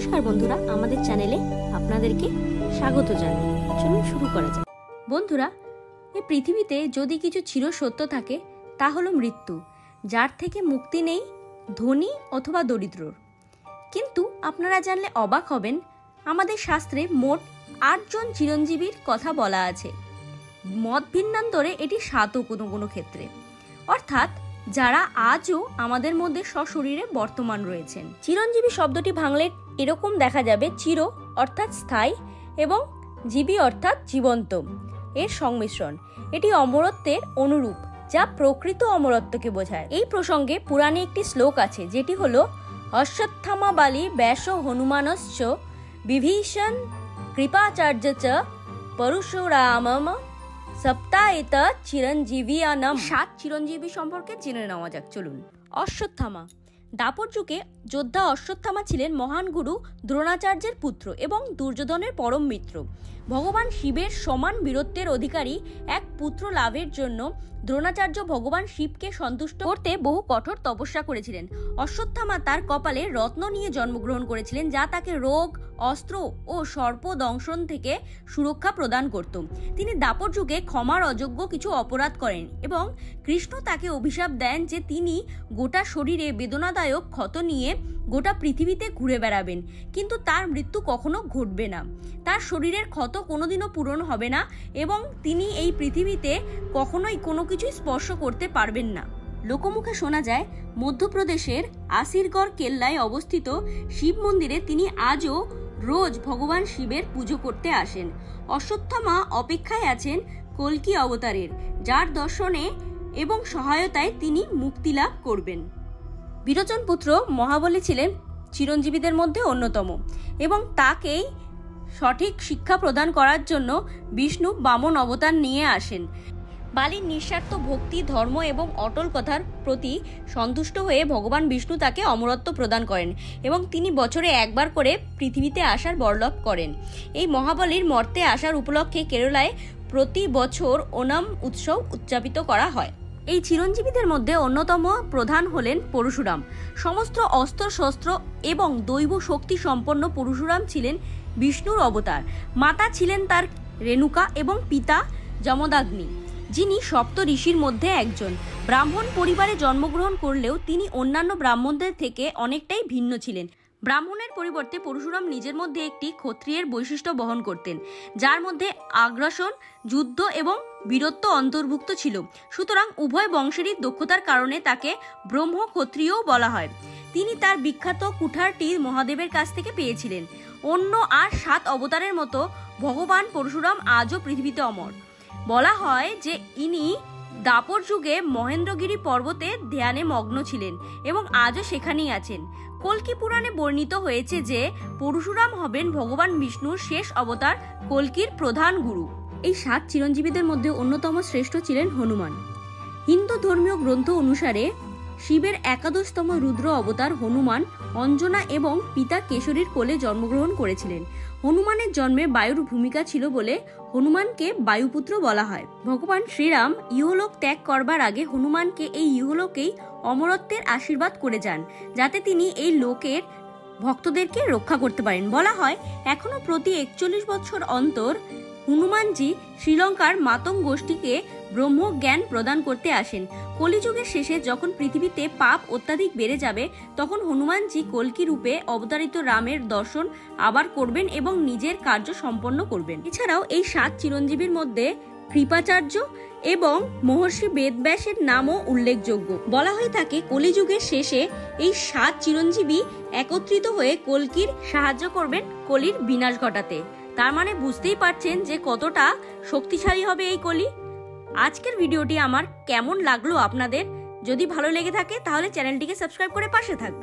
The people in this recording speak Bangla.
নমস্কার বন্ধুরা, আমাদের চ্যানেলে আপনাদেরকে স্বাগত জানাই। চলুন শুরু করা যাক। বন্ধুরা, এই পৃথিবীতে যদি কিছু চিরসত্য থাকে তা হলো মৃত্যু, যার থেকে মুক্তি নেই ধনী অথবা দরিদ্রর। কিন্তু আপনারা জানলে অবাক হবেন, আমাদের শাস্ত্রে মোট ৮ জন চিরঞ্জীবীর কথা বলা আছে। মত ভিন্নান্তরে এটি ৭ও কোনো কোনো ক্ষেত্রে, অর্থাৎ যারা আজও আমাদের মধ্যে সশরীরে বর্তমান রয়েছেন। চিরঞ্জীবী শব্দটি ভাঙলে এরকম দেখা যাবে চির অর্থাৎ স্থায়ী এবং জীবী অর্থাৎ জীবন্ত এর সংমিশ্রণ। এটি অমরত্বের অনুরূপ, যা প্রকৃত অমরত্বকে বোঝায়। এই প্রসঙ্গে পুরাণে একটি শ্লোক আছে, যেটি হলো অশ্বত্থামা বালি ব্যাস হনুমানশ্চ বিভীষণ কৃপাচার্য চ পরশুরামম সপ্তাহিত চিরঞ্জীবিয়ানাম। ৭ চিরঞ্জীবী সম্পর্কে জেনে নেওয়া যাক, চলুন। অশ্বত্থামা। দাপর যুগে যোদ্ধা অশ্বত্থামা ছিলেন মহান গুরু দ্রোণাচার্যের পুত্র এবং দুর্যোধনের পরম মিত্র। ভগবান শিবের সমান বীরত্বের অধিকারী এক পুত্র লাভের জন্য দ্রোণাচার্য ভগবান শিবকে সন্তুষ্ট করতে বহু কঠোর তপস্যা করেছিলেন। অশ্বত্থামা তার কপালে রত্ন নিয়ে জন্মগ্রহণ করেছিলেন, যা তাকে রোগ, অস্ত্র ও সর্প দংশন থেকে সুরক্ষা প্রদান করত। তিনি দাপর যুগে ক্ষমার অযোগ্য কিছু অপরাধ করেন এবং কৃষ্ণ তাকে অভিশাপ দেন যে তিনি গোটা শরীরে বেদনাদায়ক ক্ষত নিয়ে গোটা পৃথিবীতে ঘুরে বেড়াবেন, কিন্তু তার মৃত্যু কখনো ঘটবে না। তার শরীরের ক্ষত কোনোদিনও পূরণ হবে না এবং তিনি এই পৃথিবীতে কখনোই কোনো কিছুই স্পর্শ করতে পারবেন না। লোকমুখে শোনা যায়, মধ্যপ্রদেশের আসিরগড় কেল্লায় অবস্থিত শিব মন্দিরে তিনি আজও রোজ ভগবান শিবের পুজো করতে আসেন। অশ্বত্থামা অপেক্ষায় আছেন কল্কি অবতারের, যার দর্শনে এবং সহায়তায় তিনি মুক্তি লাভ করবেন। বিরোচন পুত্র মহাবলী ছিলেন চিরঞ্জীবীদের মধ্যে অন্যতম এবং তাকেই সঠিক শিক্ষা প্রদান করার জন্য বিষ্ণু বামন অবতার নিয়ে আসেন। বালির নিঃস্বার্থ ভক্তি, ধর্ম এবং অটল কথার প্রতি সন্তুষ্ট হয়ে ভগবান বিষ্ণু তাকে অমরত্ব প্রদান করেন এবং তিনি বছরে একবার করে পৃথিবীতে আসার বরলাভ করেন। এই মহাবলীর মর্তে আসার উপলক্ষে কেরালায় প্রতি বছর ওনাম উৎসব উদযাপিত করা হয়। এই চিরঞ্জীবীদের মধ্যে অন্যতম প্রধান হলেন পরশুরাম। সমস্ত অস্ত্র শস্ত্র এবং দৈব শক্তি সম্পন্ন পরশুরাম ছিলেন বিষ্ণুর অবতার। মাতা ছিলেন তার রেণুকা এবং পিতা যমদাগ্নি, যিনি সপ্ত ঋষির মধ্যে একজন। ব্রাহ্মণ পরিবারে জন্মগ্রহণ করলেও তিনি অন্যান্য ব্রাহ্মণদের থেকে অনেকটাই ভিন্ন ছিলেন। ব্রাহ্মণের পরিবর্তে পরশুরাম নিজের মধ্যে একটি ক্ষত্রিয়ের বৈশিষ্ট্য বহন করতেন, যার মধ্যে আগ্রাসন, যুদ্ধ এবং বীরত্ব অন্তর্ভুক্ত ছিল। সুতরাং উভয় বংশেরই দক্ষতার কারণে তাকে ব্রহ্ম ক্ষত্রিয়ও বলা হয়। তিনি তার বিখ্যাত কুঠারটি মহাদেবের কাছ থেকে পেয়েছিলেন। অন্য আর ৭ অবতারের মতো ভগবান পরশুরাম আজও পৃথিবীতে অমর। বলা হয় যে ইনি দাপর যুগে মহেন্দ্রগিরি পর্বতে ধ্যানে মগ্ন ছিলেন এবং আজও সেখানেই আছেন। কল্কি পুরাণে বর্ণিত হয়েছে যে পরশুরাম হবেন ভগবান বিষ্ণুর শেষ অবতার, কল্কির প্রধান গুরু। এই ৭ চিরঞ্জীবীদের মধ্যে অন্যতম শ্রেষ্ঠ ছিলেন হনুমান। হিন্দু ধর্মীয় গ্রন্থ অনুসারে শিবের ১১তম রুদ্র অবতার হনুমান অঞ্জনা এবং পিতা কেশরীর কোলে জন্মগ্রহণ করেছিলেন। হনুমানের জন্মে বায়ুর ভূমিকা ছিল বলে হনুমানকে বায়ুপুত্র বলা হয়। ভগবান শ্রীরাম ইহলোক ত্যাগ করবার আগে হনুমানকে এই ইহলোকেই অমরত্বের আশীর্বাদ করে যান, যাতে তিনি এই লোকের ভক্তদেরকে রক্ষা করতে পারেন। বলা হয় এখনো প্রতি ৪১ বছর অন্তর হনুমানজি শ্রীলঙ্কার মাতঙ্গ গোষ্ঠীকে ব্রহ্মজ্ঞান প্রদান করতে আসেন। কলিযুগের শেষে যখন পৃথিবীতে পাপ অত্যাধিক বেড়ে যাবে, তখন হনুমানজি কল্কি রূপে অবতারিত রামের দর্শন আবার করবেন এবং নিজের কার্য সম্পন্ন করবেন। এছাড়াও এই ৭ চিরঞ্জীবীর মধ্যে কৃপাচার্য এবং মহর্ষি বেদব্যাসের নামও উল্লেখযোগ্য। বলা হয়ে থাকে কলিযুগের শেষে এই ৭ চিরঞ্জীবী একত্রিত হয়ে কল্কির সাহায্য করবেন কলির বিনাশ ঘটাতে। তার মানে বুঝতেই পারছেন যে কতটা শক্তিশালী হবে এই কলি। আজকের ভিডিওটি আমার কেমন লাগলো আপনাদের? যদি ভালো লেগে থাকে তাহলে চ্যানেলটিকে সাবস্ক্রাইব করে পাশে থাকবেন।